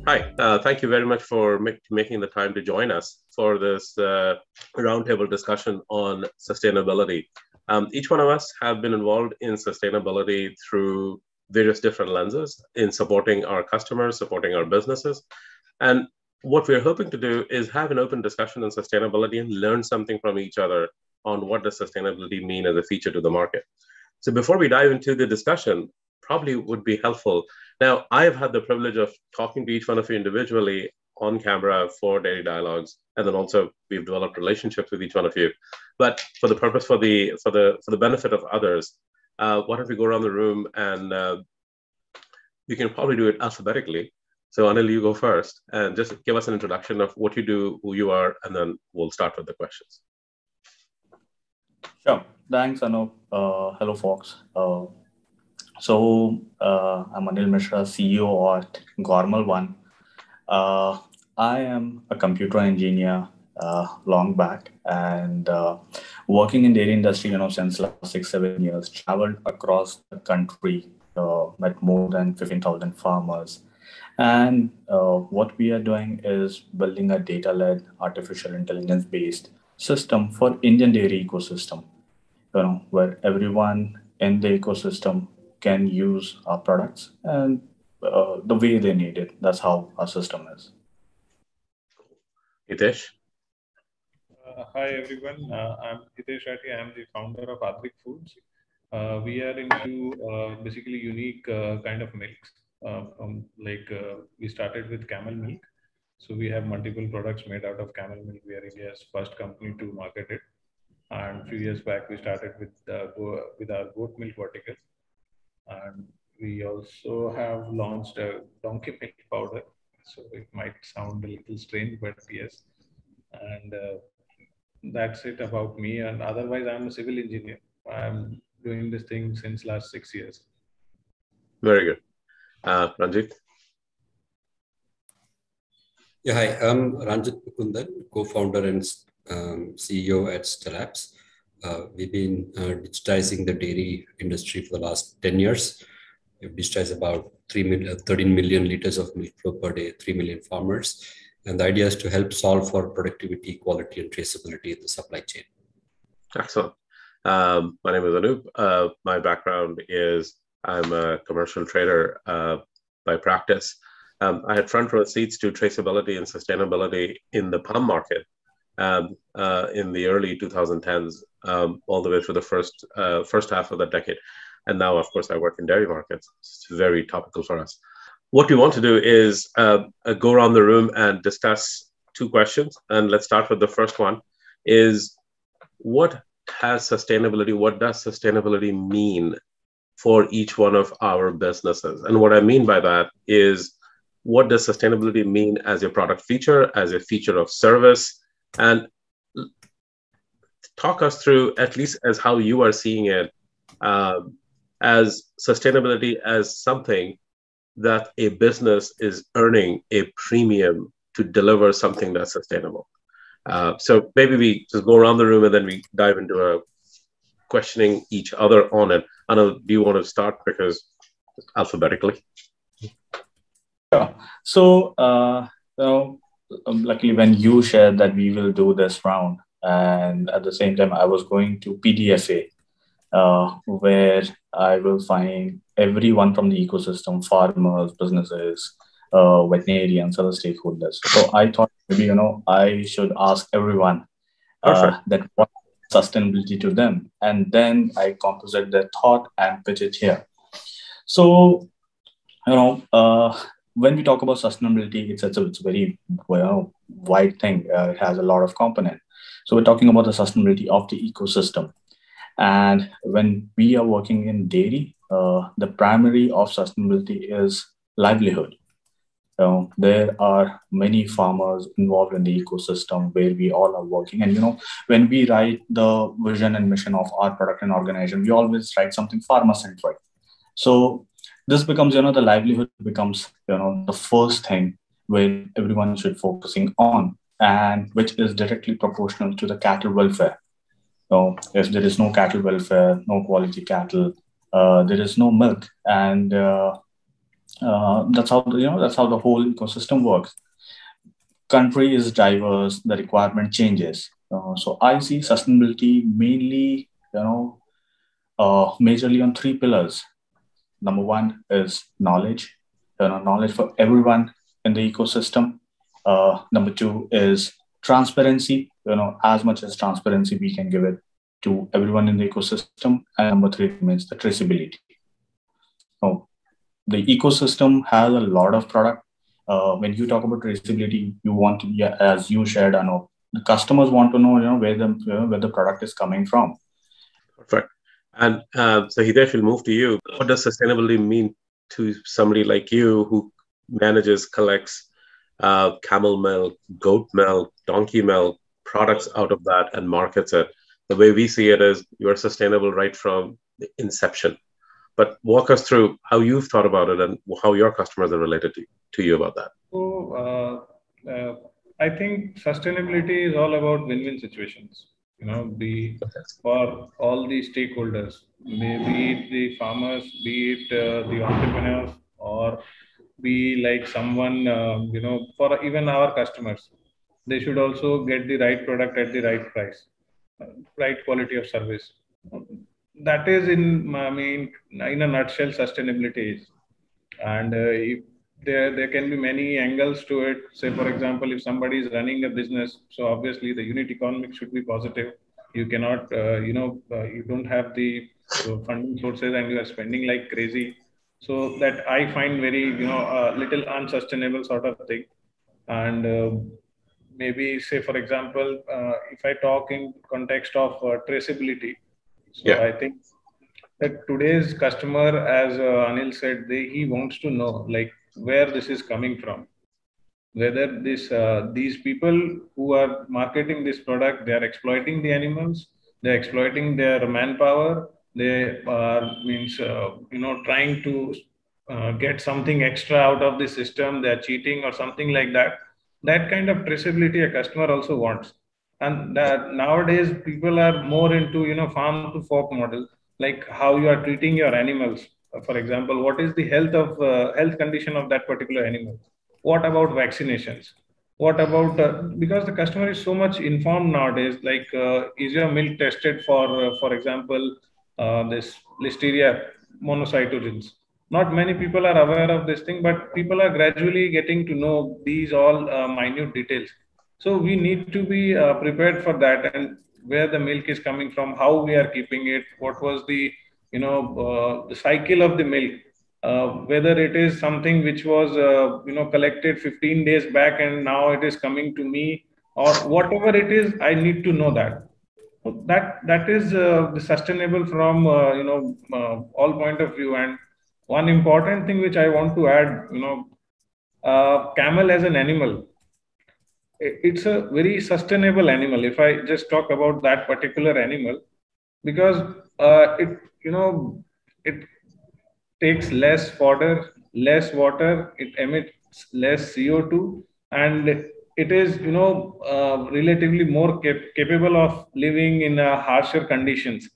Hi, thank you very much for making the time to join us for this roundtable discussion on sustainability. Each one of us have been involved in sustainability through various different lenses in supporting our customers, supporting our businesses. And what we're hoping to do is have an open discussion on sustainability and learn something from each other on what does sustainability mean as a feature to the market. So before we dive into the discussion, probably would be helpful. Now, I've had the privilege of talking to each one of you individually on camera for daily dialogues, and then also we've developed relationships with each one of you. But for the purpose, for the benefit of others, why don't we go around the room and we can probably do it alphabetically. So Anil, you go first and just give us an introduction of what you do, who you are, and then we'll start with the questions. Sure. Thanks, Anup. Hello, folks. I'm Anil Misha, CEO at GormalOne. I am a computer engineer long back and working in dairy industry, since last 6-7 years, traveled across the country, met more than 15,000 farmers. And what we are doing is building a data-led, artificial intelligence-based system for Indian dairy ecosystem, where everyone in the ecosystem can use our products and the way they need it. That's how our system is. Hitesh? Hi, everyone. I'm Hitesh Rathi. I'm the founder of Aadvik Foods. We are into basically unique kind of milks. We started with camel milk. So we have multiple products made out of camel milk. We are India's first company to market it. And a few years back, we started with our goat milk vertical. And we also have launched a donkey milk powder. So it might sound a little strange, but yes. And that's it about me. And otherwise, I'm a civil engineer. I'm doing this thing since last 6 years. Very good. Ranjith? Yeah, hi. I'm Ranjith Mukundan, co-founder and CEO at Stellapps. We've been digitizing the dairy industry for the last 10 years. We've digitized about 13 million liters of milk flow per day, 3 million farmers. And the idea is to help solve for productivity, quality, and traceability in the supply chain. Excellent. My name is Anup. My background is I'm a commercial trader by practice. I had front row seats to traceability and sustainability in the palm market in the early 2010s, all the way through the first half of the decade. And now, of course, I work in dairy markets. It's very topical for us. What we want to do is go around the room and discuss two questions. And let's start with the first one is what does sustainability mean for each one of our businesses? And what I mean by that is what does sustainability mean as a product feature, as a feature of service? And talk us through, at least as how you are seeing it, as sustainability as something that a business is earning a premium to deliver something that's sustainable. So maybe we just go around the room and then we dive into questioning each other on it. Anil, do you want to start because alphabetically? Sure. So, luckily when you shared that we will do this round, and at the same time, I was going to PDFA, where I will find everyone from the ecosystem, farmers, businesses, veterinarians, other stakeholders. So I thought maybe, I should ask everyone that what sustainability to them. And then I composite their thought and pitch it here. So, when we talk about sustainability, it's a very wide thing. It has a lot of components. So we're talking about the sustainability of the ecosystem. And when we are working in dairy, the primary of sustainability is livelihood. There are many farmers involved in the ecosystem where we all are working. And, when we write the vision and mission of our product and organization, we always write something farmer-centric. So this becomes, the livelihood becomes, the first thing where everyone should focusing on, and which is directly proportional to the cattle welfare. So if there is no cattle welfare, no quality cattle, there is no milk. And That's how that's how the whole ecosystem works. Country is diverse, the requirement changes. So I see sustainability mainly, majorly on three pillars. Number one is knowledge, knowledge for everyone in the ecosystem. Number two is transparency, as much as transparency we can give it to everyone in the ecosystem. And number three remains the traceability. So the ecosystem has a lot of product. When you talk about traceability, you want to, yeah, as you shared, Anup, the customers want to know, where the product is coming from. Perfect. And so Hitesh, will move to you. What does sustainability mean to somebody like you who manages, collects camel milk, goat milk, donkey milk, products out of that and markets it? The way we see it is you're sustainable right from the inception. But walk us through how you've thought about it and how your customers are related to you about that. So I think sustainability is all about win-win situations. Be for all the stakeholders, be it the farmers, be it the entrepreneurs, or be like someone, for even our customers. They should also get the right product at the right price, right quality of service. That is, in a nutshell, sustainability is. And if there can be many angles to it. Say, for example, if somebody is running a business, so obviously the unit economics should be positive. You cannot, you don't have the funding sources and you are spending like crazy. So that I find very, a little unsustainable sort of thing. And maybe say, for example, if I talk in context of traceability, so Yeah. I think that today's customer, as Anil said, he wants to know like where this is coming from, whether these people who are marketing this product, they are exploiting the animals, they're exploiting their manpower, they are trying to get something extra out of the system, they're cheating or something like that. That kind of traceability a customer also wants. And that nowadays people are more into farm to fork model, like how you are treating your animals. For example, what is the health condition of that particular animal? What about vaccinations? What about because the customer is so much informed nowadays, like is your milk tested for example, this listeria monocytogenes? Not many people are aware of this thing, but people are gradually getting to know these all minute details. So we need to be prepared for that, and where the milk is coming from, how we are keeping it, what was the the cycle of the milk, whether it is something which was collected 15 days back and now it is coming to me, or whatever it is, I need to know that. So that is the sustainable from all point of view. And one important thing which I want to add, camel as an animal, it's a very sustainable animal. If I just talk about that particular animal, because it takes less fodder, less water, it emits less CO2, and it is relatively more capable of living in harsher conditions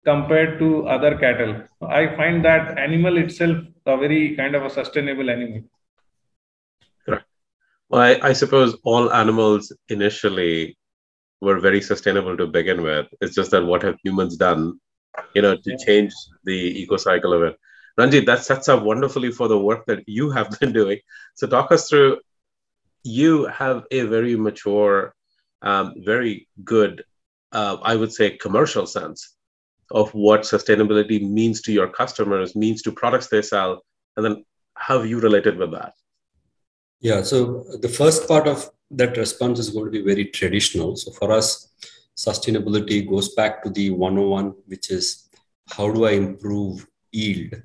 compared to other cattle. I find that animal itself a very kind of a sustainable animal. Correct. Well, I suppose all animals initially were very sustainable to begin with. It's just that what have humans done, to change the eco cycle of it. Ranjit, that sets up wonderfully for the work that you have been doing. So talk us through, you have a very mature, very good, I would say, commercial sense of what sustainability means to your customers, means to products they sell, and then how you related with that. Yeah, so the first part of that response is going to be very traditional. So for us, sustainability goes back to the 101, which is how do I improve yield,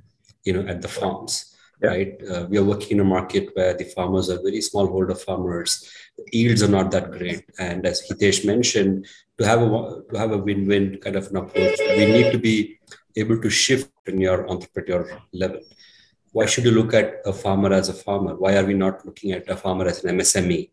at the farms, right? We are working in a market where the farmers are very smallholder farmers. The yields are not that great. And as Hitesh mentioned, to have a win-win kind of an approach, we need to be able to shift in your entrepreneur level. Why should you look at a farmer as a farmer? Why are we not looking at a farmer as an MSME,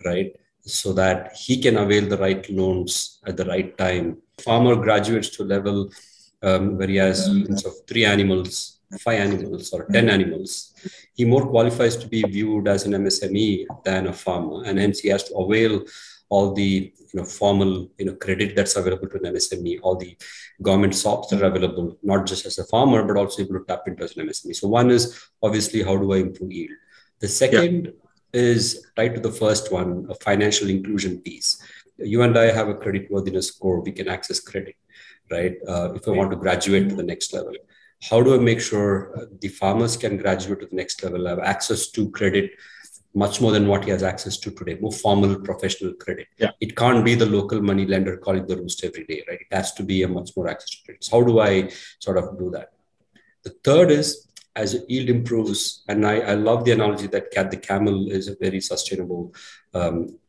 right? So that he can avail the right loans at the right time. Farmer graduates to a level where he has of 3 animals, 5 animals, or 10 animals. he more qualifies to be viewed as an MSME than a farmer, and hence he has to avail all the formal credit that's available to an MSME, all the government SOPs that are available, not just as a farmer, but also able to tap into as an MSME. So one is obviously, how do I improve yield? The second is tied to the first one, a financial inclusion piece. You and I have a creditworthiness score. We can access credit, right? If I want to graduate to the next level, how do I make sure the farmers can graduate to the next level, have access to credit much more than what he has access to today, more formal professional credit. It can't be the local money lender calling the roost every day, right? It has to be a much more access to credit. So how do I sort of do that? The third is, as yield improves, and I love the analogy that the camel is a very sustainable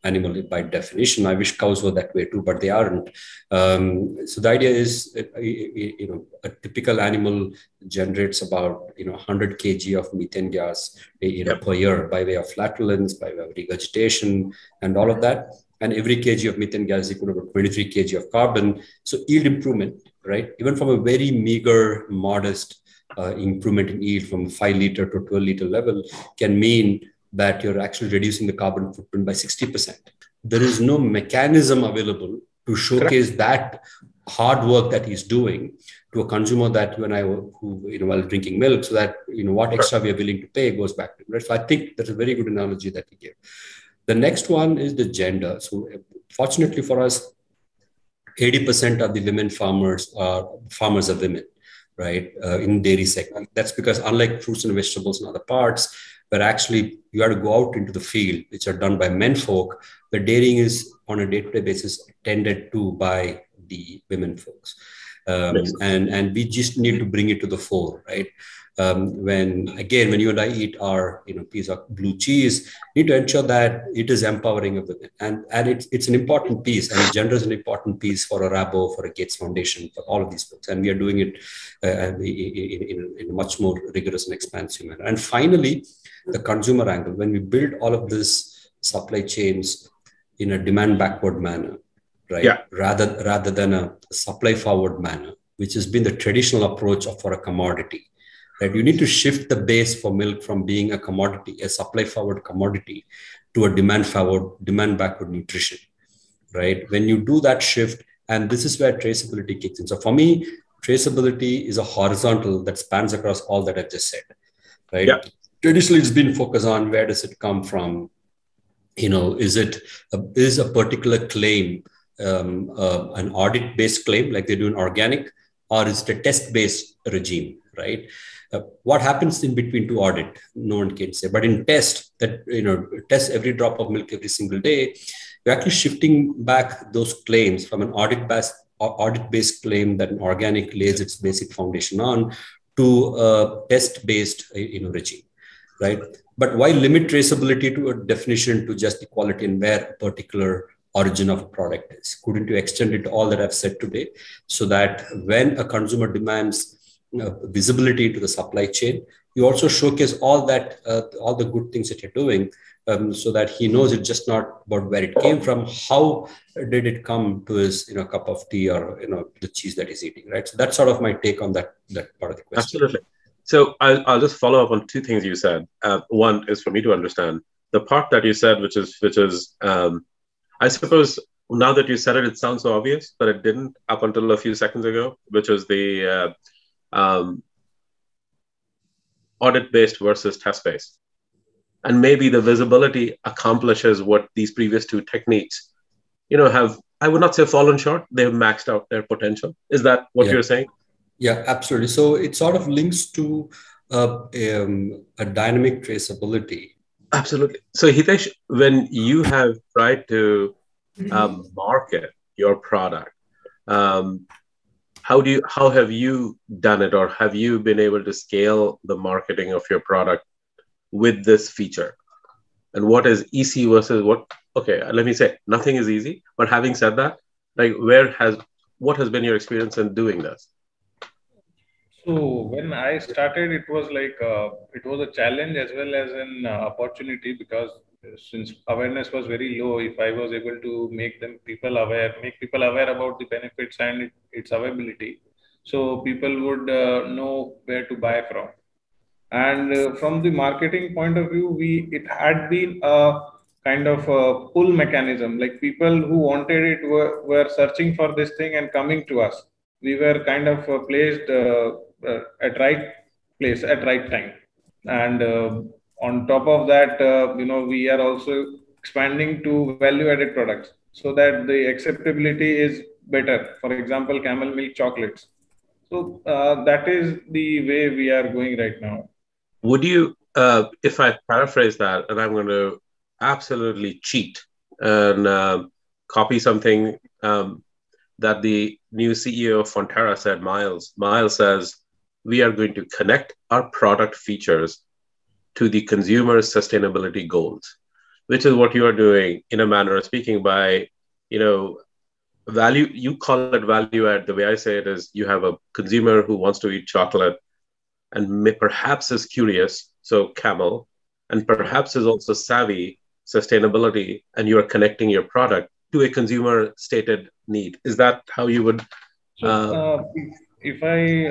animal by definition. I wish cows were that way too, but they aren't. So the idea is, a typical animal generates about 100 kg of methane gas per year by way of flatulence, by way of regurgitation, and all of that. And every kg of methane gas is equal to about 23 kg of carbon. So yield improvement, right? Even from a very meager, modest improvement in yield from 5 liter to 12 liter level can mean that you're actually reducing the carbon footprint by 60%. There is no mechanism available to showcase that hard work that he's doing to a consumer that you and I, who while drinking milk, so that what extra we are willing to pay goes back to him, right? So I think that's a very good analogy that he gave. The next one is the gender. So fortunately for us, 80% of the women farmers are women, right? In dairy segment. That's because unlike fruits and vegetables and other parts, where actually you have to go out into the field, which are done by men folk, the dairying is on a day-to-day basis tended to by the women folks. And we just need to bring it to the fore, right? When you and I eat our piece of blue cheese, we need to ensure that it is empowering of women, and it's an important piece, and gender is an important piece for a Rabo, for a Gates Foundation, for all of these folks, and we are doing it in a much more rigorous and expansive manner. And finally, the consumer angle. When we build all of this supply chains in a demand backward manner, right, rather than a supply forward manner, which has been the traditional approach for a commodity. Right? You need to shift the base for milk from being a commodity, a supply forward commodity, to a demand backward nutrition, right? When you do that shift, and this is where traceability kicks in. So for me, traceability is a horizontal that spans across all that I've just said, right? Yeah. Traditionally, it's been focused on where does it come from? Is a particular claim an audit-based claim like they do in organic, or is it a test-based regime, right? What happens in between to audit, no one can say. But in test, test every drop of milk every single day, you're actually shifting back those claims from an audit-based claim that an organic lays its basic foundation on to a test-based regime, right? But why limit traceability to a definition to just the quality and where a particular origin of a product is? Couldn't you extend it to all that I've said today, so that when a consumer demands visibility into the supply chain, you also showcase all the good things that you're doing, so that he knows it's just not about where it came from, how did it come to his cup of tea or the cheese that he's eating, right? So that's sort of my take on that part of the question. Absolutely. So I'll just follow up on two things you said. One is for me to understand the part that you said, which is I suppose now that you said it, it sounds so obvious, but it didn't up until a few seconds ago, which is the audit-based versus test-based. And maybe the visibility accomplishes what these previous two techniques, have, I would not say fallen short, they've maxed out their potential. Is that what you're saying? Yeah, absolutely. So it sort of links to a dynamic traceability. Absolutely. So Hitesh, when you have tried to market your product, how have you done it, or have you been able to scale the marketing of your product with this feature? And what is easy versus what? Okay, let me say nothing is easy. But having said that, what has been your experience in doing this? So when I started, it was it was a challenge as well as an opportunity, because since awareness was very low, if I was able to make people aware about the benefits and its availability, so people would know where to buy from. And from the marketing point of view, it had been a kind of a pull mechanism. Like people who wanted it were searching for this thing and coming to us. We were kind of placed at right place at right time. And on top of that, we are also expanding to value-added products so that the acceptability is better. For example, camel milk chocolates. So that is the way we are going right now. Would you, if I paraphrase that, and I'm going to absolutely cheat and copy something that the new CEO of Fonterra said, Miles. Miles says, we are going to connect our product features to the consumer's sustainability goals, which is what you are doing in a manner of speaking by, value. You call it value add. The way I say it is you have a consumer who wants to eat chocolate and perhaps is curious, so camel, and perhaps is also savvy, sustainability, and you are connecting your product to a consumer stated need. Is that how you would? If I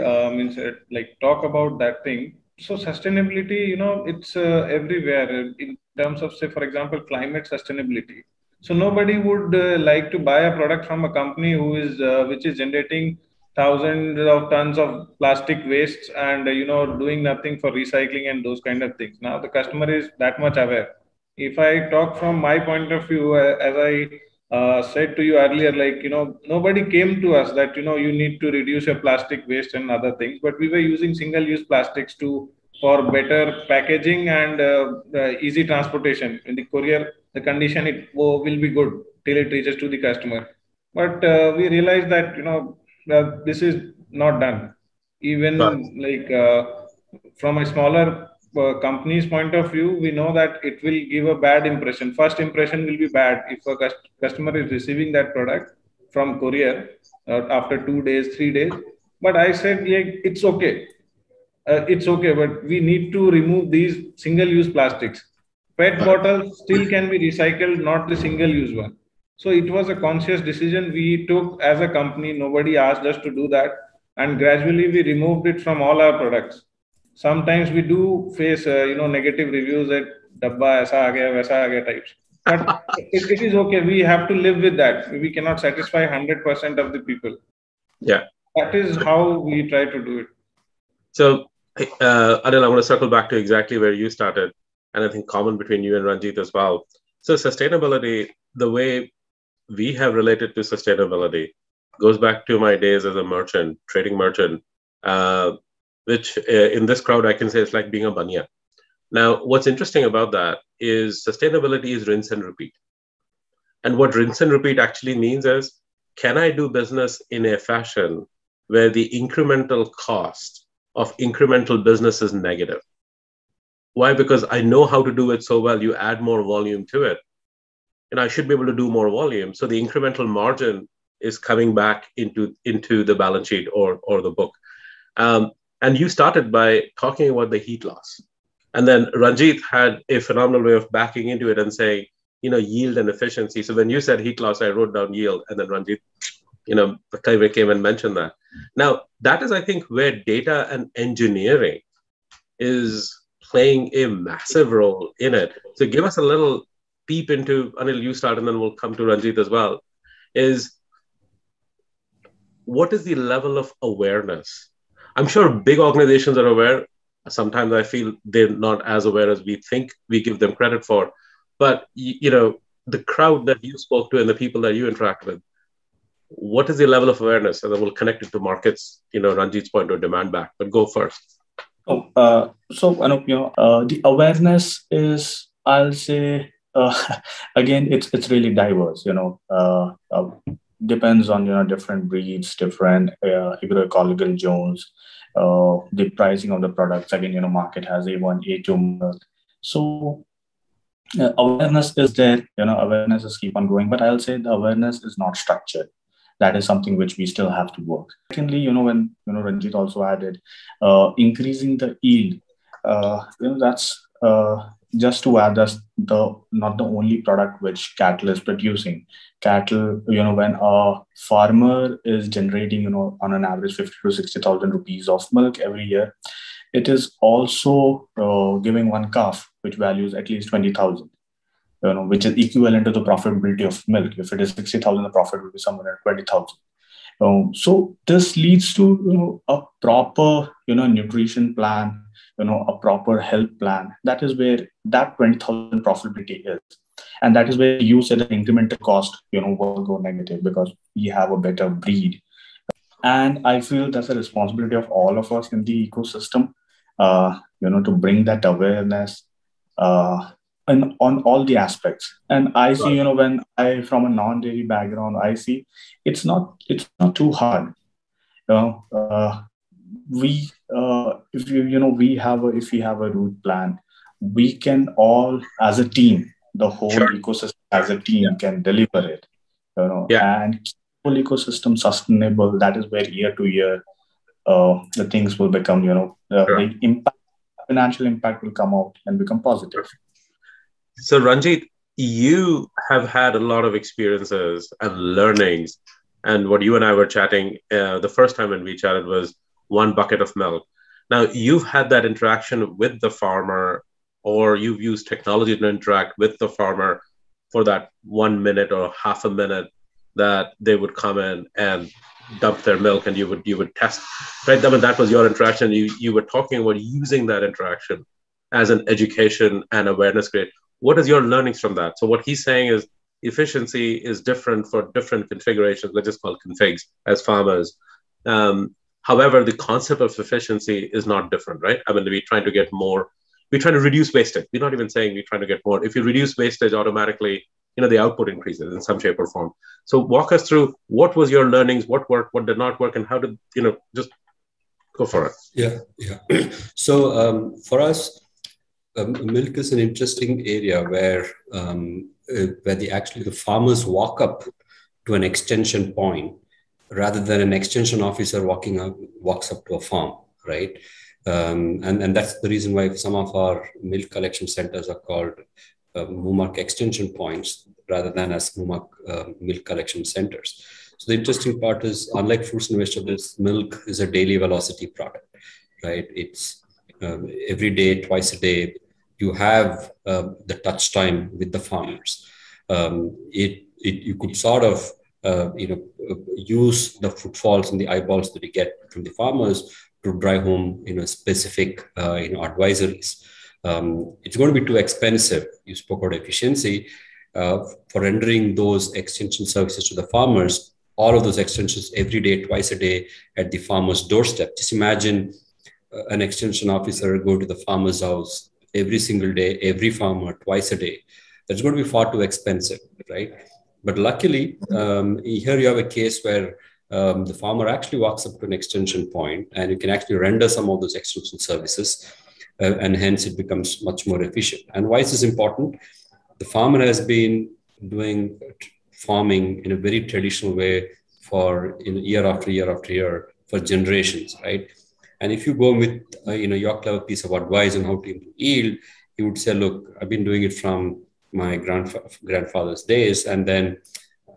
talk about that thing, so sustainability, it's everywhere in terms of, say, for example, climate sustainability. So nobody would like to buy a product from a company which is generating thousands of tons of plastic wastes and doing nothing for recycling and those kind of things. Now the customer is that much aware. If I talk from my point of view, as I said to you earlier, nobody came to us that you need to reduce your plastic waste and other things, but we were using single-use plastics for better packaging and easy transportation. In the courier, the condition it will be good till it reaches to the customer. But we realized that this is not done. Even from a smaller company's point of view, we know that it will give a bad impression. First impression will be bad if a customer is receiving that product from courier after 2 days, 3 days. But I said, it's okay. It's okay, but we need to remove these single-use plastics. PET bottles still can be recycled, not the single-use one. So it was a conscious decision we took as a company. Nobody asked us to do that. And gradually we removed it from all our products. Sometimes we do face, negative reviews that dabba aisa aa gaya, waisa aa gaya types. But it is okay. We have to live with that. We cannot satisfy 100% of the people. Yeah. That is how we try to do it. So, Anil, I want to circle back to exactly where you started, and I think common between you and Ranjith as well. So sustainability, the way we have related to sustainability goes back to my days as a merchant, trading merchant, which in this crowd, I can say it's like being a banya. Now, what's interesting about that is sustainability is rinse and repeat. And what rinse and repeat actually means is, can I do business in a fashion where the incremental cost of incremental business is negative? Why? Because I know how to do it so well. You add more volume to it, and I should be able to do more volume. So the incremental margin is coming back into the balance sheet or the book. And you started by talking about the heat loss. And then Ranjith had a phenomenal way of backing into it and saying, yield and efficiency. So when you said heat loss, I wrote down yield, and then Ranjith, came and mentioned that. Now, that is, I think, where data and engineering is playing a massive role in it. So give us a little peep into, Anil, you start, and then we'll come to Ranjith as well, is what is the level of awareness? I'm sure big organizations are aware. Sometimes I feel they're not as aware as we think we give them credit for. But, the crowd that you spoke to and the people that you interact with, what is the level of awareness? And then we'll connect it to markets, Ranjit's point or demand back. But go first. So, Anup, the awareness is, I'll say, again, it's really diverse. Depends on different breeds, different ecological zones, the pricing of the products. Again, market has A1, A2. So awareness is there. Awareness is keep on growing. But I'll say the awareness is not structured. That is something which we still have to work. Secondly, when Ranjith also added increasing the yield. That's just to add that's not the only product which cattle is producing. Cattle, when a farmer is generating, on an average 50 to 60,000 rupees of milk every year, it is also giving one calf, which values at least 20,000, which is equivalent to the profitability of milk. If it is 60,000, the profit will be somewhere at 20,000. So this leads to a proper nutrition plan, a proper health plan. That is where that 20,000 profitability is, and that is where you said the incremental cost will go negative because we have a better breed. And I feel that's a responsibility of all of us in the ecosystem, to bring that awareness and on all the aspects. And I see, when I, from a non-dairy background, I see it's not too hard. We if if we have a route plan, we can all as a team, the whole ecosystem as a team can deliver it. And whole ecosystem sustainable. That is where year to year the things will become, the impact, financial impact will come out and become positive. So Ranjith, you have had a lot of experiences and learnings, and what you and I were chatting the first time when we chatted was one bucket of milk. Now you've had that interaction with the farmer, or you've used technology to interact with the farmer for that 1 minute or half a minute that they would come in and dump their milk, and you would test, right? I mean, that was your interaction. You were talking about using that interaction as an education and awareness create. What is your learnings from that? So what he's saying is efficiency is different for different configurations. Let's just call configs as farmers. However, the concept of efficiency is not different, right? I mean, we're trying to get more. We're trying to reduce wastage. We're not even saying we're trying to get more. If you reduce wastage, automatically, the output increases in some shape or form. So walk us through what was your learnings, what worked, what did not work, and how did, just go for it. Yeah. So for us, milk is an interesting area where the farmers walk up to an extension point rather than an extension officer walks up to a farm, right? And that's the reason why some of our milk collection centers are called MUMAC extension points rather than as MUMAC milk collection centers. So the interesting part is, unlike fruits and vegetables, milk is a daily velocity product, right? It's every day, twice a day, you have the touch time with the farmers. You could sort of use the footfalls and the eyeballs that you get from the farmers to drive home specific advisories. It's going to be too expensive. You spoke about efficiency for rendering those extension services to the farmers. All of those extensions every day, twice a day at the farmer's doorstep. Just imagine an extension officer go to the farmer's house every single day, every farmer, twice a day. That's going to be far too expensive, right? But luckily, here you have a case where the farmer actually walks up to an extension point and you can actually render some of those extension services, and hence it becomes much more efficient. And why is this important? The farmer has been doing farming in a very traditional way for year after year after year for generations, right? And if you go with your clever piece of advice on how to improve yield, he would say, look, I've been doing it from my grandfather's days, and then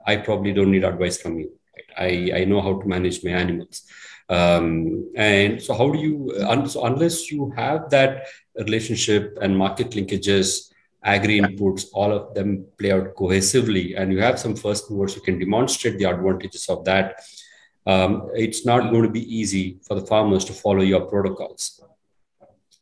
I probably don't need advice from you. Right? I know how to manage my animals. And so how do you, so unless you have that relationship and market linkages, agri inputs, all of them play out cohesively, and you have some first movers who can demonstrate the advantages of that, it's not going to be easy for the farmers to follow your protocols.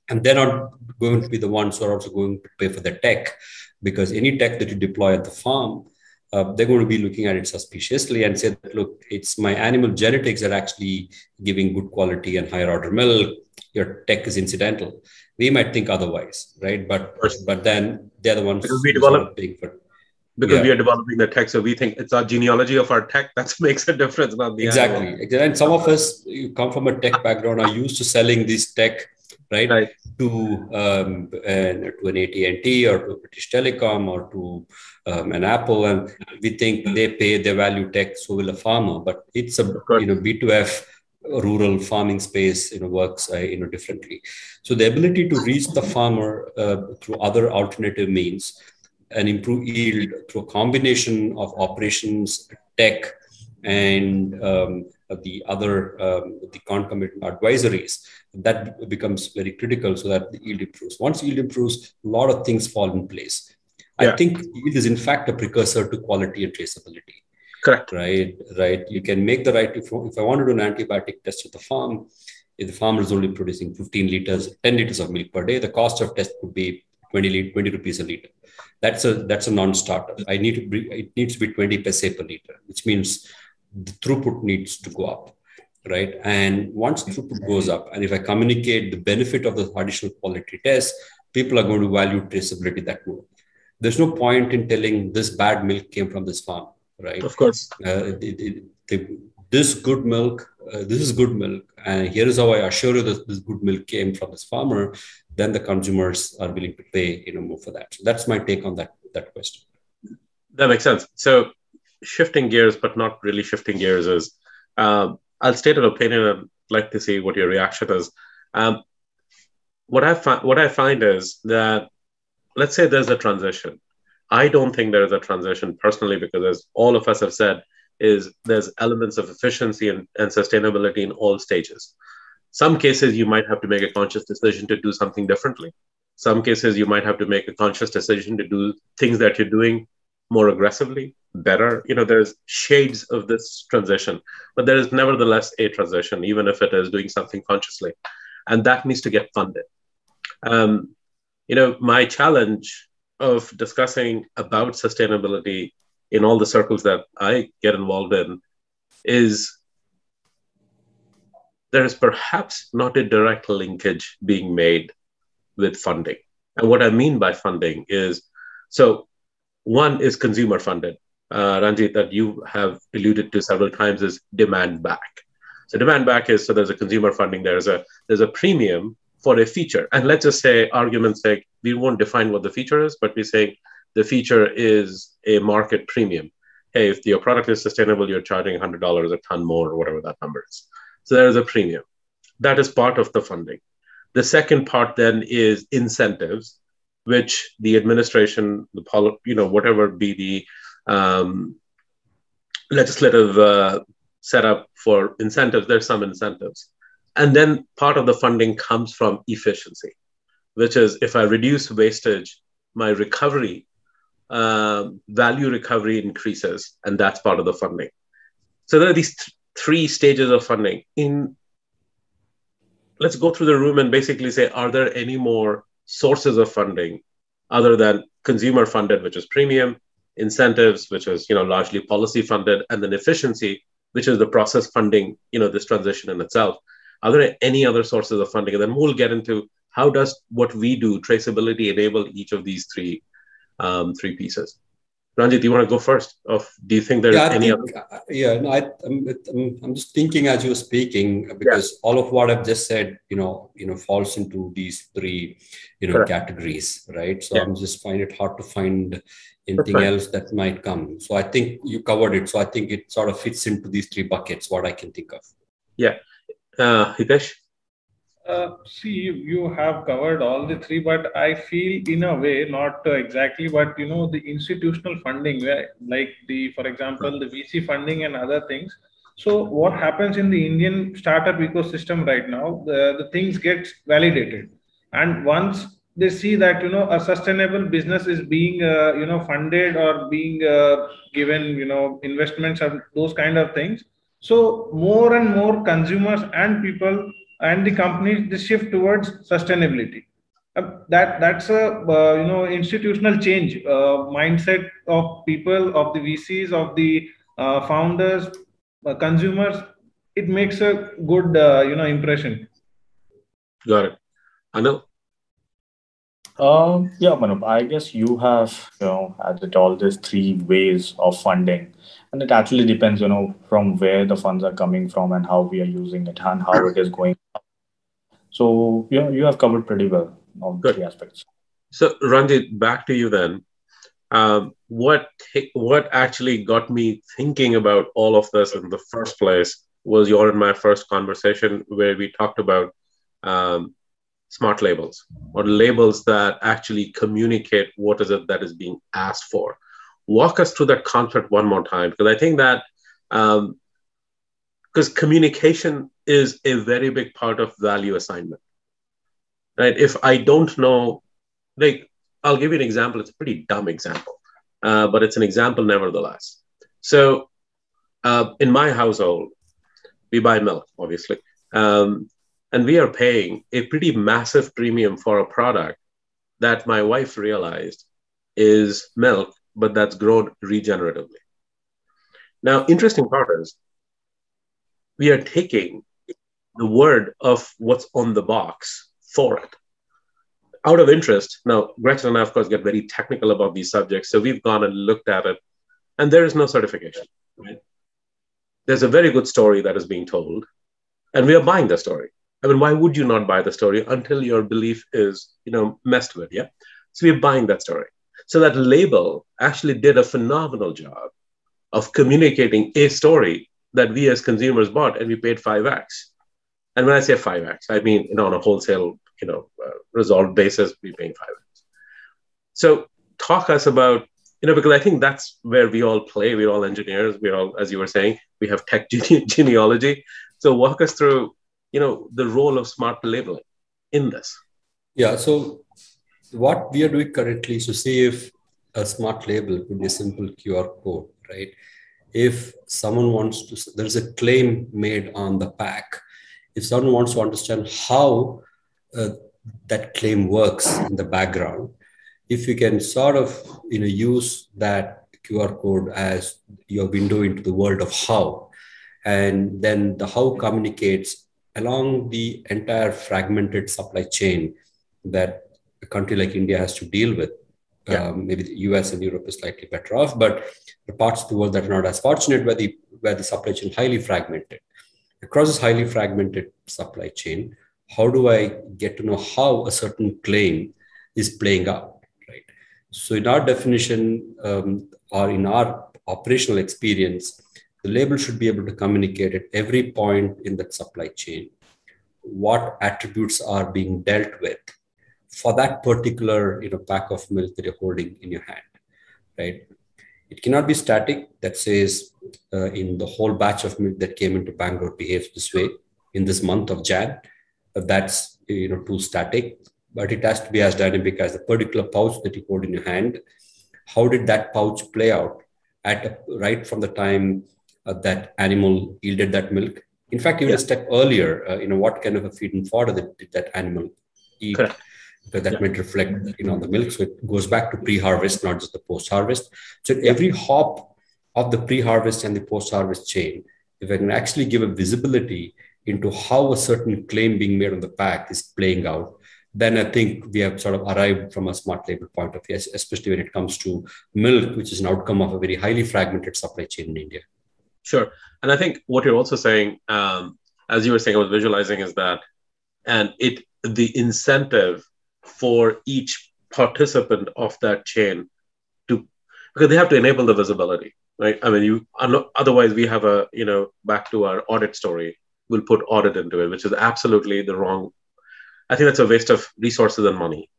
And they're not going to be the ones who are also going to pay for the tech, because any tech that you deploy at the farm, they're going to be looking at it suspiciously and say, look, it's my animal genetics that are actually giving good quality and higher order milk. Your tech is incidental. We might think otherwise, right? But then they're the ones because we are developing the tech, so we think it's our genealogy of our tech that makes a difference. Not the exactly. animal. And some of us, you come from a tech background, are used to selling this tech, right? To an AT&T or to a British Telecom or to an Apple, and we think they value tech, so will a farmer. But it's a B2F rural farming space works differently. So the ability to reach the farmer through other alternative means and improve yield through a combination of operations, tech, and the other, the concomitant advisories, that becomes very critical so that the yield improves. Once yield improves, a lot of things fall in place. I think yield is in fact a precursor to quality and traceability. Correct. Right. You can make the right, if I want to do an antibiotic test at the farm, if the farmer is only producing 15 liters, 10 liters of milk per day, the cost of test would be 20 rupees a liter. That's a non-starter. It needs to be 20 paise per liter, which means the throughput needs to go up, right? And once throughput goes up, and if I communicate the benefit of the additional quality test, people are going to value traceability that more. There's no point in telling this bad milk came from this farm, right? Of course. This good milk, this is good milk, and here is how I assure you that this good milk came from this farmer. Then the consumers are willing to pay, more for that. So that's my take on that question. That makes sense. So shifting gears, but not really shifting gears, is I'll state an opinion. I'd like to see what your reaction is. What I find is that, let's say there's a transition. I don't think there is a transition personally, because as all of us have said, there's elements of efficiency and sustainability in all stages. Some cases you might have to make a conscious decision to do something differently. Some cases you might have to make a conscious decision to do things that you're doing more aggressively, better. There's shades of this transition, but there is nevertheless a transition, even if it is doing something consciously. And that needs to get funded. My challenge of discussing about sustainability in all the circles that I get involved in is there is perhaps not a direct linkage being made with funding. And what I mean by funding is, so one is consumer funded. Ranjith, that you have alluded to several times, is demand back. So demand back is, so there's a consumer funding, there's a premium for a feature. And let's just say, argument's sake, we won't define what the feature is, but we say the feature is a market premium. Hey, if your product is sustainable, you're charging $100 a ton more, or whatever that number is. So there is a premium. That is part of the funding. The second part then is incentives, which the administration, whatever be the legislative setup for incentives, there's some incentives. And then part of the funding comes from efficiency, which is, if I reduce wastage, my recovery, value recovery increases, and that's part of the funding. So there are these three stages of funding. Let's go through the room and basically say, are there any more sources of funding other than consumer funded, which is premium, incentives, which is largely policy funded, and then efficiency, which is the process funding, this transition in itself. Are there any other sources of funding? And then we'll get into how does what we do, traceability, enable each of these three pieces. Ranjith, do you want to go first? Do you think there's any other? I'm just thinking as you were speaking, because all of what I've just said, falls into these three, categories, right? So I'm just finding it hard to find anything else that might come. So I think you covered it. So I think it sort of fits into these three buckets, what I can think of. Yeah. Hitesh? See, you have covered all the three, but I feel in a way, not exactly, but the institutional funding, for example, the VC funding and other things. So what happens in the Indian startup ecosystem right now, the things get validated. And once they see that, a sustainable business is being, funded or being given, investments and those kind of things. So more and more consumers and people and the companies, they shift towards sustainability. That's a institutional change, mindset of people, of the VCs, of the founders, consumers. It makes a good impression. Got it. Anil? Manu, I guess you have added all these three ways of funding, and it actually depends from where the funds are coming from and how we are using it and how it is going. So you have covered pretty well on three aspects. So Ranjith, back to you then. What actually got me thinking about all of this in the first place was your and my first conversation, where we talked about smart labels, or labels that actually communicate what is it that is being asked for. Walk us through that concept one more time, because I think that because communication is a very big part of value assignment, right? If I don't know, like, I'll give you an example. It's a pretty dumb example, but it's an example nevertheless. So in my household, we buy milk, obviously. And we are paying a pretty massive premium for a product that my wife realized is milk, but that's grown regeneratively. Now, interesting part is we are taking the word of what's on the box for it. Out of interest, now, Gretchen and I, of course, get very technical about these subjects. So we've gone and looked at it, and there is no certification, right? There's a very good story that is being told, and we are buying the story. I mean, why would you not buy the story until your belief is, messed with, yeah? So we're buying that story. So that label actually did a phenomenal job of communicating a story that we as consumers bought, and we paid 5x. And when I say 5x, I mean, on a wholesale, resolved basis, we're paying 5x. So talk us about, because I think that's where we all play. We're all engineers. We're all, as you were saying, we have tech genealogy. So walk us through, the role of smart labeling in this. Yeah. So what we are doing currently is to see if a smart label could be a simple QR code, right? If someone wants to, there's a claim made on the pack. If someone wants to understand how that claim works in the background, if you can sort of, use that QR code as your window into the world of how, and then the how communicates along the entire fragmented supply chain that a country like India has to deal with. Yeah. Maybe the US and Europe is slightly better off, but the parts of the world that are not as fortunate, where the supply chain is highly fragmented. Across this highly fragmented supply chain, how do I get to know how a certain claim is playing out, right? So in our definition, or in our operational experience, the label should be able to communicate at every point in that supply chain what attributes are being dealt with for that particular pack of milk that you're holding in your hand, right? It cannot be static that says in the whole batch of milk that came into Bangalore behaves this way in this month of Jan. That's too static, but it has to be as dynamic as the particular pouch that you hold in your hand. How did that pouch play out right from the time that animal yielded that milk? In fact, even a step earlier, what kind of a feed and fodder did that animal eat? Correct. Because that might reflect on the milk. So it goes back to pre-harvest, not just the post-harvest. So every hop of the pre-harvest and the post-harvest chain, if I can actually give a visibility into how a certain claim being made on the pack is playing out, then I think we have sort of arrived from a smart label point of view, especially when it comes to milk, which is an outcome of a very highly fragmented supply chain in India. Sure. And I think what you're also saying, as you were saying, I was visualizing is that, and the incentive for each participant of that chain because they have to enable the visibility, right? I mean, otherwise we have back to our audit story, we'll put audit into it, which is absolutely the wrong. I think that's a waste of resources and money.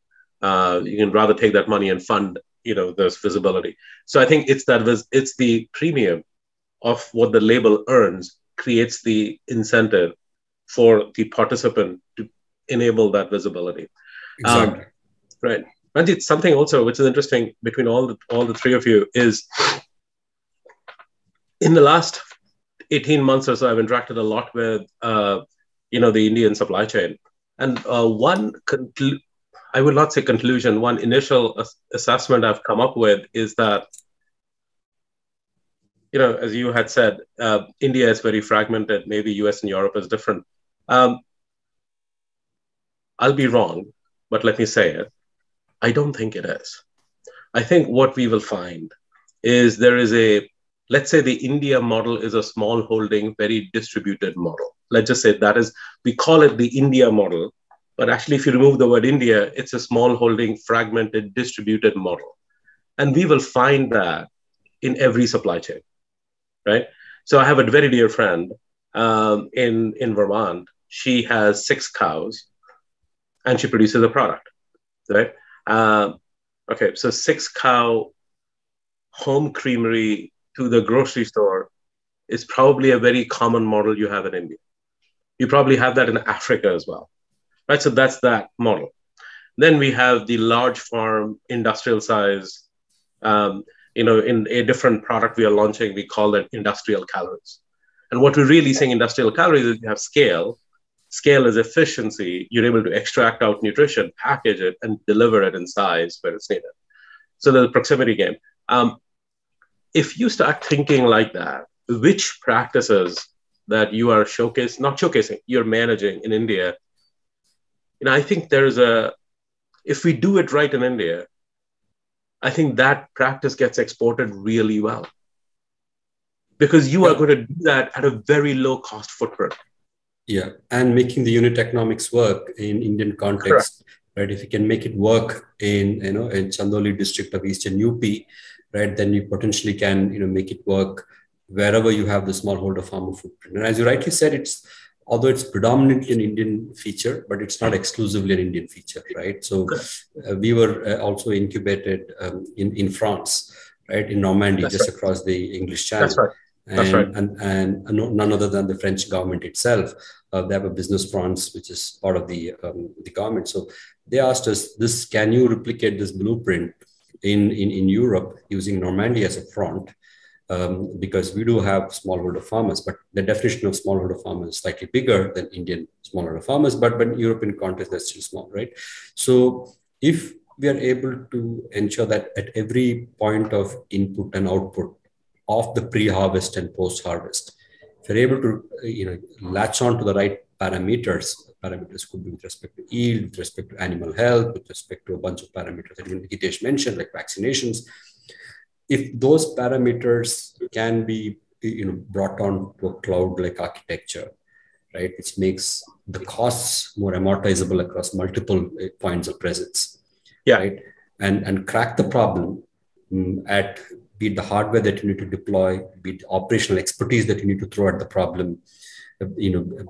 You can rather take that money and fund, this visibility. So I think it's the premium of what the label earns creates the incentive for the participant to enable that visibility. Exactly. Right. Ranjith, something also which is interesting between all the three of you is in the last 18 months or so, I've interacted a lot with, the Indian supply chain. And I would not say conclusion, one initial assessment I've come up with is that, as you had said, India is very fragmented. Maybe US and Europe is different. I'll be wrong, but let me say it. I don't think it is. I think what we will find is there is let's say the India model is a small holding, very distributed model. Let's just say we call it the India model, but actually if you remove the word India, it's a small holding, fragmented, distributed model. And we will find that in every supply chain, right? So I have a very dear friend in Vermont. She has 6 cows and she produces a product, right? Okay, so 6 cow home creamery to the grocery store is probably a very common model you have in India. You probably have that in Africa as well, right? So that's that model. Then we have the large farm, industrial size. In a different product we are launching, we call it industrial calories. And what we're really saying industrial calories is you have scale. Scale is efficiency. You're able to extract out nutrition, package it, and deliver it in size where it's needed. So the proximity game. If you start thinking like that, which practices that you are you're managing in India, I think if we do it right in India, I think that practice gets exported really well, because you are going to do that at a very low cost footprint. Yeah, and making the unit economics work in Indian context, right? If you can make it work in Chandoli district of Eastern UP, right, then you potentially can make it work wherever you have the smallholder farmer footprint. And as you rightly said, although it's predominantly an Indian feature, but it's not exclusively an Indian feature, right? So we were also incubated in France, right, in Normandy, just across the English Channel. That's right. And none other than the French government itself. They have a business France, which is part of the government. So they asked us, can you replicate this blueprint in Europe using Normandy as a front? Because we do have smallholder farmers, but the definition of smallholder farmers is slightly bigger than Indian smallholder farmers, but in European context, that's still small, right? So if we are able to ensure that at every point of input and output of the pre-harvest and post-harvest, if you're able to latch on to the right parameters could be with respect to yield, with respect to animal health, with respect to a bunch of parameters that Hitesh mentioned, like vaccinations. If those parameters can be brought on to a cloud-like architecture, right, which makes the costs more amortizable across multiple points of presence, right, and crack the problem at be it the hardware that you need to deploy, be it the operational expertise that you need to throw at the problem,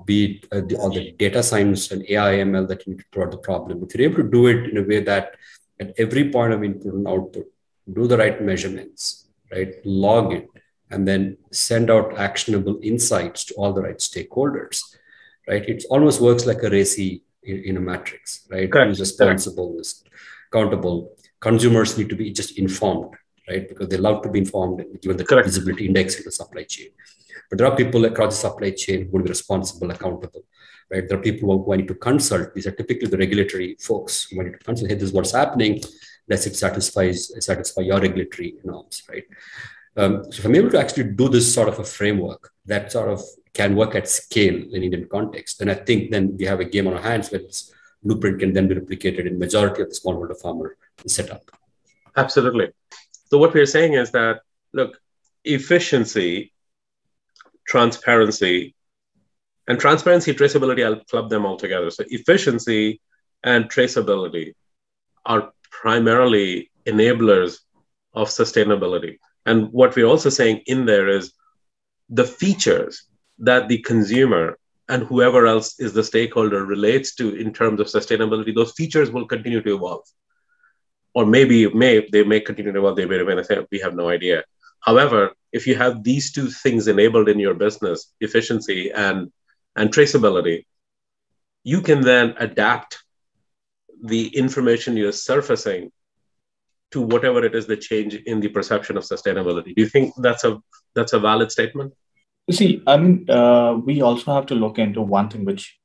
be it all the data science and AI ML that you need to throw at the problem. If you're able to do it in a way that at every point of input and output, do the right measurements, right, log it, and then send out actionable insights to all the right stakeholders, right? It almost works like a RACI in a matrix, right? Who's responsible, is accountable. Consumers need to be just informed, right? Because they love to be informed given the visibility index in the supply chain. But there are people across the supply chain who will be responsible, accountable, right? There are people who I need to consult. These are typically the regulatory folks who I need to consult. Hey, this is what's happening. Does it satisfy your regulatory norms, right? So if I'm able to actually do this sort of a framework that sort of can work at scale in Indian context, then I think then we have a game on our hands where this blueprint can then be replicated in majority of the smallholder farmer setup. Absolutely. So what we're saying is that, look, efficiency, transparency, traceability, I'll club them all together. So efficiency and traceability are primarily enablers of sustainability. And what we're also saying in there is the features that the consumer and whoever else is the stakeholder relates to in terms of sustainability, those features will continue to evolve. Or maybe they may continue to evolve, they may remain the same, we have no idea. However, if you have these two things enabled in your business, efficiency and traceability, you can then adapt the information you're surfacing to whatever it is the change in the perception of sustainability. Do you think that's a valid statement? You see, I mean, we also have to look into one thing which,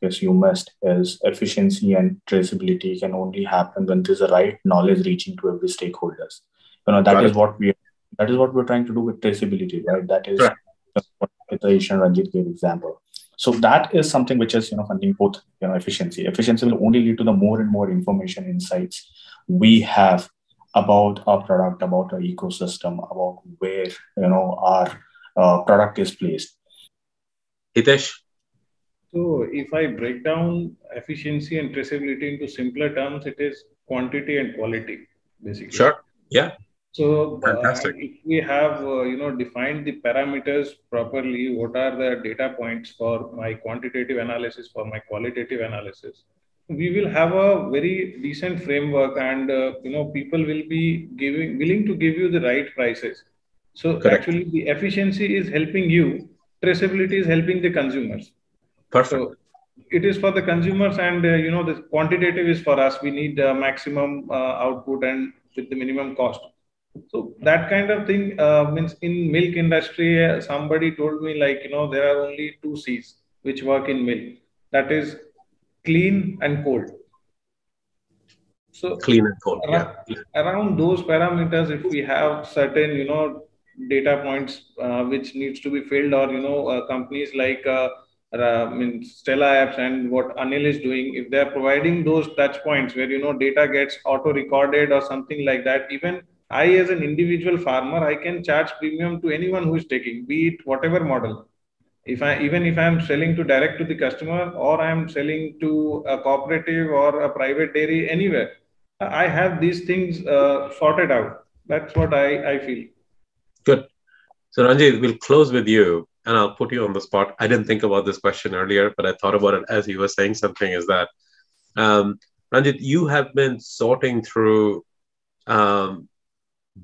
yes, you missed, is efficiency and traceability can only happen when there's the right knowledge reaching to every stakeholders. That is what we're trying to do with traceability, right? That is what Hitesh and Ranjith gave example. So that is something which is, funding both, efficiency. Efficiency will only lead to the more and more information, insights we have about our product, about our ecosystem, about where, our product is placed. Hitesh? So if I break down efficiency and traceability into simpler terms, it is quantity and quality, basically. Sure. Yeah. So if we have, defined the parameters properly, what are the data points for my quantitative analysis, for my qualitative analysis, we will have a very decent framework, and people will be willing to give you the right prices. So Correct. actually the efficiency is helping you, traceability is helping the consumers. Perfect. So it is for the consumers, and the quantitative is for us. We need maximum output and with the minimum cost. So that kind of thing means in milk industry, somebody told me, like, there are only two C's which work in milk. That is clean and cold. So Clean and cold. around those parameters, if we have certain, data points which needs to be filled, or, companies like Stella Apps and what Anil is doing, if they're providing those touch points where, data gets auto recorded or something like that, even I, as an individual farmer, I can charge premium to anyone who is taking, be it whatever model. Even if I'm selling to direct to the customer, or I'm selling to a cooperative or a private dairy, anywhere, I have these things sorted out. That's what I feel. Good. So Ranjit, we'll close with you, and I'll put you on the spot. I didn't think about this question earlier, but I thought about it as you were saying something, is that, Ranjit, you have been sorting through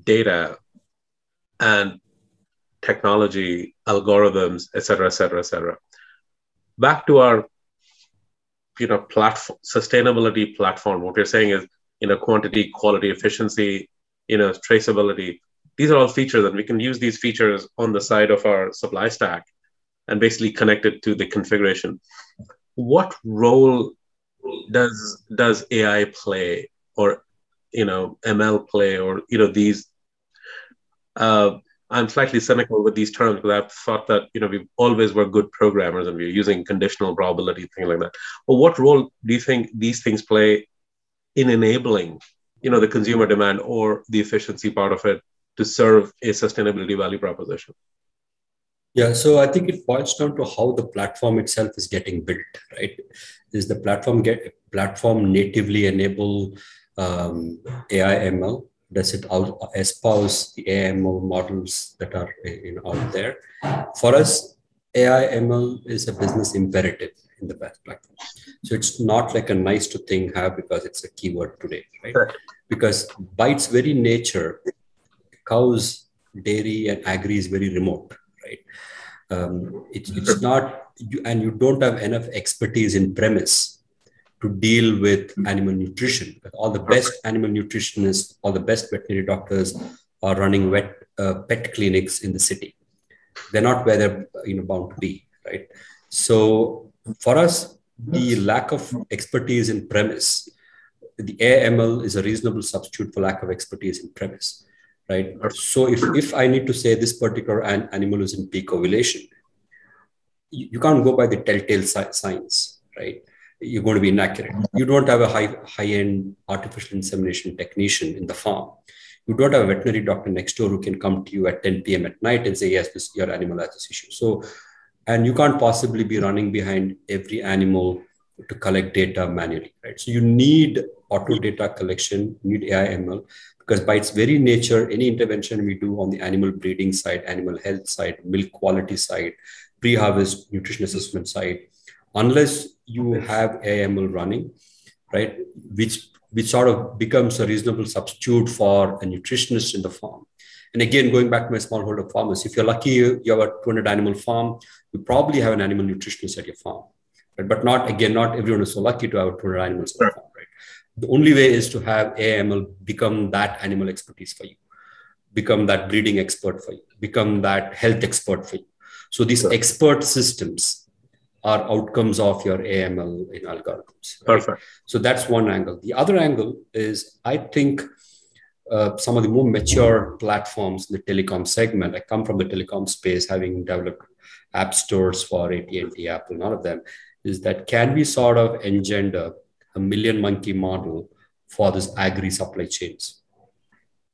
data and technology, algorithms, et cetera, et cetera, et cetera. Back to our, platform, sustainability platform. What we're saying is, quantity, quality, efficiency, traceability. These are all features, and we can use these features on the side of our supply stack and basically connect it to the configuration. What role does AI play, or ML play, or these? I'm slightly cynical with these terms, because I've thought that we always were good programmers and we're using conditional probability, things like that. But what role do you think these things play in enabling the consumer demand or the efficiency part of it to serve a sustainability value proposition? Yeah, so I think it boils down to how the platform itself is getting built, right? Is the platform natively enable AI ML? Does it espouse the AI ML models that are out there? For us, AI ML is a business imperative in the platform. So it's not like a nice to thing have because it's a keyword today, right? Sure. Because by its very nature, cows, dairy, and agri is very remote, right? It's not, and you don't have enough expertise in premise to deal with animal nutrition. All the best animal nutritionists, all the best veterinary doctors are running pet clinics in the city. They're not where they're bound to be, right? So for us, the lack of expertise in premise, the AML is a reasonable substitute for lack of expertise in premise, right? So if I need to say this particular animal is in peak ovulation, you can't go by the telltale signs, right? You're going to be inaccurate. You don't have a high-end artificial insemination technician in the farm. You don't have a veterinary doctor next door who can come to you at 10 p.m. at night and say, yes, your animal has this issue. So, and you can't possibly be running behind every animal to collect data manually, right? So you need auto data collection, you need AI ML, because by its very nature, any intervention we do on the animal breeding side, animal health side, milk quality side, pre-harvest nutrition assessment side, unless you have AML running, right, which sort of becomes a reasonable substitute for a nutritionist in the farm. And again, going back to my smallholder farmers, if you're lucky, you have a 200 animal farm, you probably have an animal nutritionist at your farm, right? But not everyone is so lucky to have 200 animals at the farm, right? The only way is to have AML become that animal expertise for you, become that breeding expert for you, become that health expert for you. So these expert systems are outcomes of your AML in algorithms. Right? Perfect. So that's one angle. The other angle is, I think, some of the more mature platforms in the telecom segment. I come from the telecom space, having developed app stores for AT&T, Apple, none of them, is that can we sort of engender a million monkey model for this agri supply chains?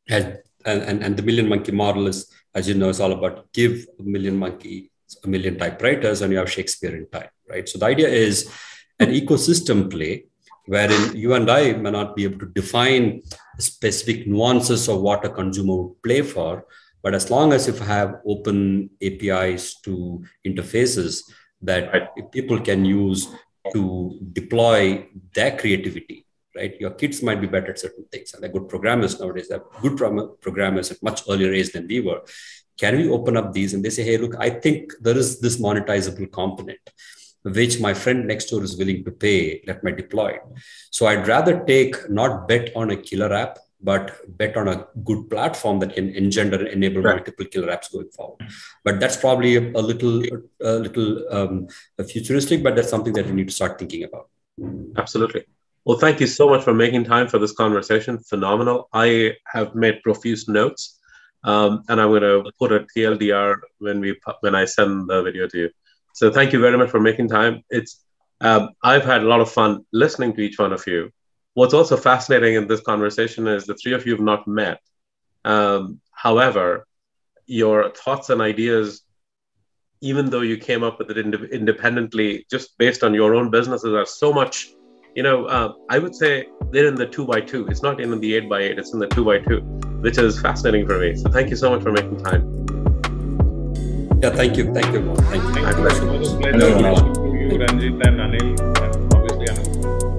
And the million monkey model is, as you know, is all about give a million monkey a million typewriters and you have Shakespeare in time, right? So the idea is an ecosystem play wherein you and I may not be able to define specific nuances of what a consumer would play for, but as long as if I have open APIs to interfaces that people can use to deploy their creativity, right? Your kids might be better at certain things, and they're good programmers nowadays. They're good programmers at much earlier age than we were. Can we open up these? And they say, hey, look, I think there is this monetizable component, which my friend next door is willing to pay, let me deploy it. So I'd rather not bet on a killer app, but bet on a good platform that can engender and enable multiple killer apps going forward. But that's probably a little futuristic, but that's something that we need to start thinking about. Absolutely. Well, thank you so much for making time for this conversation. Phenomenal. I have made profuse notes, and I'm going to put a TLDR when I send the video to you. So thank you very much for making time. I've had a lot of fun listening to each one of you. What's also fascinating in this conversation is the three of you have not met. However, your thoughts and ideas, even though you came up with it independently, just based on your own businesses, are so much, I would say they're in the 2x2. It's not in the 8x8, it's in the 2x2, which is fascinating for me. So thank you so much for making time. Yeah, thank you. Thank you. Thank you. It was a pleasure talking to you, Ranjith and Anil, and obviously Anup.